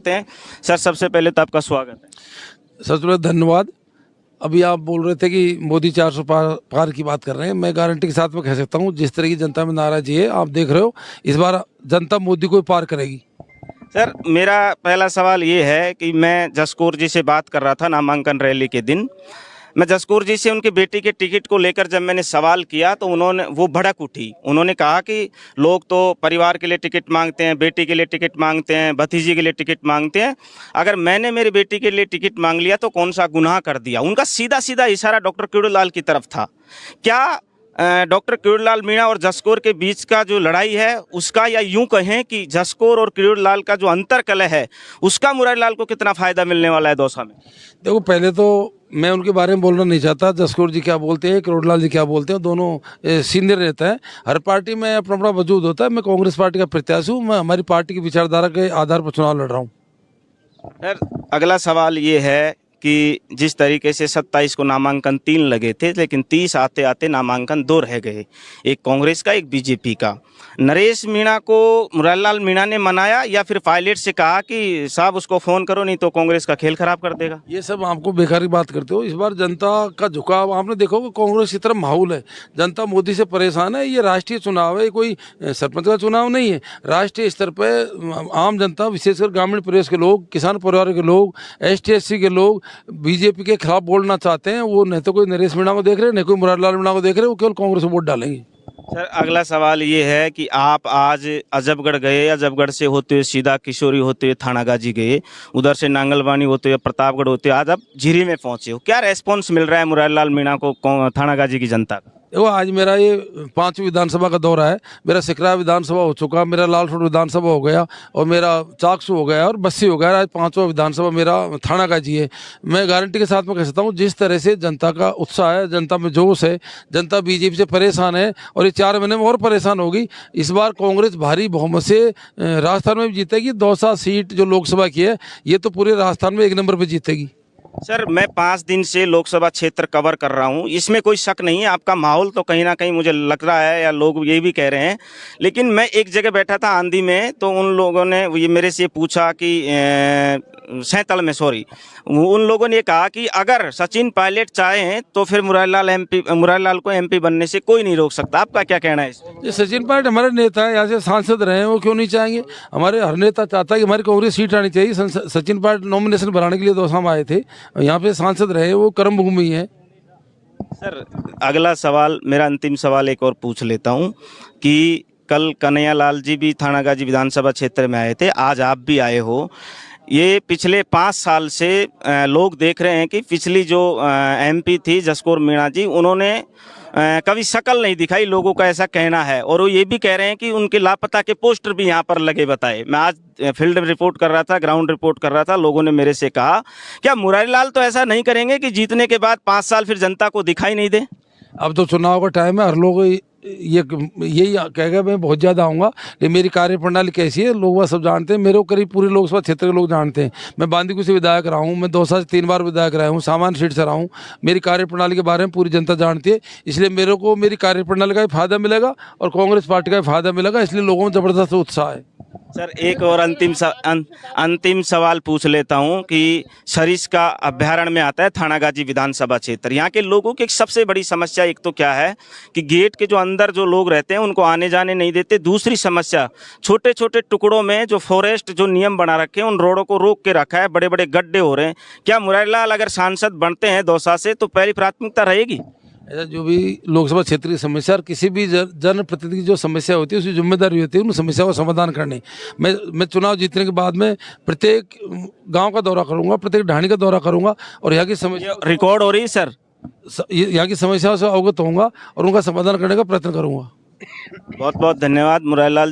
सकते हैं। सर, सबसे पहले तो आपका स्वागत है। सबसे पहले धन्यवाद। अभी आप बोल रहे थे कि मोदी 400 पार की बात कर रहे हैं। मैं गारंटी के साथ में कह सकता हूँ, जिस तरह की जनता में नाराजगी है, आप देख रहे हो, इस बार जनता मोदी को पार करेगी। सर, मेरा पहला सवाल ये है कि मैं जसकौर जी से बात कर रहा था नामांकन रैली के दिन। मैं जसकौर जी से उनकी बेटी के टिकट को लेकर जब मैंने सवाल किया तो वो भड़क उठी। उन्होंने कहा कि लोग तो परिवार के लिए टिकट मांगते हैं, बेटी के लिए टिकट मांगते हैं, भतीजी के लिए टिकट मांगते हैं। अगर मैंने मेरी बेटी के लिए टिकट मांग लिया तो कौन सा गुनाह कर दिया। उनका सीधा सीधा इशारा डॉक्टर किरोड़ीलाल की तरफ था। क्या डॉक्टर किरोड़ीलाल मीणा और जसकौर के बीच का जो लड़ाई है उसका, या यूं कहें कि जसकौर और किरोड़ीलाल का जो अंतरकलह है उसका मुरारीलाल को कितना फायदा मिलने वाला है दौसा में? देखो, पहले तो मैं उनके बारे में बोलना नहीं चाहता। जसकौर जी क्या बोलते हैं, किरोड़ीलाल जी क्या बोलते हैं, दोनों सीनियर रहता है। हर पार्टी में अपना अपना वजूद होता है। मैं कांग्रेस पार्टी का प्रत्याशी हूँ। मैं हमारी पार्टी की विचारधारा के आधार पर चुनाव लड़ रहा हूँ। सर, अगला सवाल ये है कि जिस तरीके से 27 को नामांकन 3 लगे थे, लेकिन 30 आते आते नामांकन 2 रह गए, एक कांग्रेस का एक बीजेपी का। नरेश मीणा को मुरारीलाल मीणा ने मनाया या फिर पायलट से कहा कि साहब उसको फ़ोन करो नहीं तो कांग्रेस का खेल खराब कर देगा? ये सब आपको बेकार की बात करते हो। इस बार जनता का झुकाव आपने देखो कि कांग्रेस की तरफ माहौल है। जनता मोदी से परेशान है। ये राष्ट्रीय चुनाव है, कोई सरपंच का चुनाव नहीं है। राष्ट्रीय स्तर पर आम जनता, विशेषकर ग्रामीण प्रदेश के लोग, किसान परिवार के लोग, ST/SC के लोग बीजेपी के खिलाफ बोलना चाहते हैं। वो नहीं तो कोई नरेश मीणा को देख रहे हैं, नहीं कोई मुरारीलाल मीणा को देख रहे हैं। वो केवल कांग्रेस को वोट डालेंगे। सर, अगला सवाल ये है कि आप आज अजबगढ़ गए, अजबगढ़ से होते हुए सीधा किशोरी होते हुए थानागाजी गए, उधर से नांगलवानी होते हुए प्रतापगढ़ होते हुए आज आप झिरी में पहुंचे हो। क्या रेस्पॉन्स मिल रहा है मुरारीलाल मीणा को थानागाजी की जनता का? देखो, आज मेरा ये 5वीं विधानसभा का दौरा है। मेरा सिकरा विधानसभा हो चुका, मेरा लालसोट विधानसभा हो गया, और मेरा चाकसू हो गया, और बस्सी हो गया। आज 5वां विधानसभा मेरा थानागाजी है। मैं गारंटी के साथ में कह सकता हूँ, जिस तरह से जनता का उत्साह है, जनता में जोश है, जनता बीजेपी से परेशान है और ये 4 महीने में और परेशान होगी। इस बार कांग्रेस भारी बहुमत से राजस्थान में भी जीतेगी। दौसा सीट जो लोकसभा की है, ये तो पूरे राजस्थान में 1 नंबर पर जीतेगी। सर, मैं 5 दिन से लोकसभा क्षेत्र कवर कर रहा हूं, इसमें कोई शक नहीं है। आपका माहौल तो कहीं ना कहीं मुझे लग रहा है, या लोग ये भी कह रहे हैं। लेकिन मैं एक जगह बैठा था आंधी में, तो उन लोगों ने ये मेरे से पूछा कि सैंतल में, सॉरी, उन लोगों ने कहा कि अगर सचिन पायलट चाहें तो फिर मुरारीलाल को MP बनने से कोई नहीं रोक सकता। आपका क्या कहना है इस? ये सचिन पायलट हमारे नेता है, यहाँ से सांसद रहे हैं, वो क्यों नहीं चाहेंगे? हमारे हर नेता चाहता है कि हमारी कांग्रेस सीट आनी चाहिए। सचिन पायलट नॉमिनेशन बनाने के लिए दौसा में आए थे, यहाँ पे सांसद रहे, वो कर्म भूमि है। सर, अगला सवाल, मेरा अंतिम सवाल एक और पूछ लेता हूँ कि कल कन्हैयालाल जी भी थानागाजी विधानसभा क्षेत्र में आए थे, आज आप भी आए हो। ये पिछले 5 साल से लोग देख रहे हैं कि पिछली जो MP थी जसकौर मीणा जी, उन्होंने कभी शक्ल नहीं दिखाई, लोगों का ऐसा कहना है। और वो ये भी कह रहे हैं कि उनके लापता के पोस्टर भी यहाँ पर लगे बताए। मैं आज फील्ड रिपोर्ट कर रहा था, ग्राउंड रिपोर्ट कर रहा था, लोगों ने मेरे से कहा क्या मुरारीलाल तो ऐसा नहीं करेंगे कि जीतने के बाद 5 साल फिर जनता को दिखाई नहीं दे? अब तो चुनाव का टाइम है, हर लोग यही कहेगा मैं बहुत ज़्यादा आऊँगा। लेकिन मेरी कार्यप्रणाली कैसी है लोग वह सब जानते हैं। मेरे को करीब पूरे लोकसभा क्षेत्र के लोग जानते हैं। मैं बांदीकुई से विधायक रहा हूँ, मैं दौसा से 3 बार विधायक रहा हूँ, सामान्य सीट से रहा हूँ। मेरी कार्यप्रणाली के बारे में पूरी जनता जानती है, इसलिए मेरे को मेरी कार्यप्रणाली का भी फायदा मिलेगा और कांग्रेस पार्टी का भी फायदा मिलेगा, इसलिए लोगों में ज़बरदस्त उत्साह है। सर, एक और अंतिम सवाल पूछ लेता हूं कि सरिस्का अभ्यारण्य में आता है थानागाजी विधानसभा क्षेत्र। यहाँ के लोगों की एक सबसे बड़ी समस्या एक तो क्या है कि गेट के जो अंदर जो लोग रहते हैं उनको आने जाने नहीं देते। दूसरी समस्या, छोटे छोटे टुकड़ों में जो फॉरेस्ट जो नियम बना रखे हैं उन रोडों को रोक के रखा है, बड़े बड़े गड्ढे हो रहे हैं। क्या मुरारीलाल अगर सांसद बनते हैं दौसा से तो पहली प्राथमिकता रहेगी? ऐसा जो भी लोकसभा क्षेत्र की समस्या और किसी भी जनप्रतिनिधि की जो समस्या होती है उसकी जिम्मेदारी होती है उन समस्याओं का समाधान करने। मैं चुनाव जीतने के बाद में प्रत्येक गांव का दौरा करूंगा, प्रत्येक ढाणी का दौरा करूंगा और यहाँ की समस्या रिकॉर्ड हो रही है सर, यहाँ की समस्याओं से अवगत होऊंगा और उनका समाधान करने का प्रयत्न करूंगा। बहुत बहुत धन्यवाद मुरारीलाल।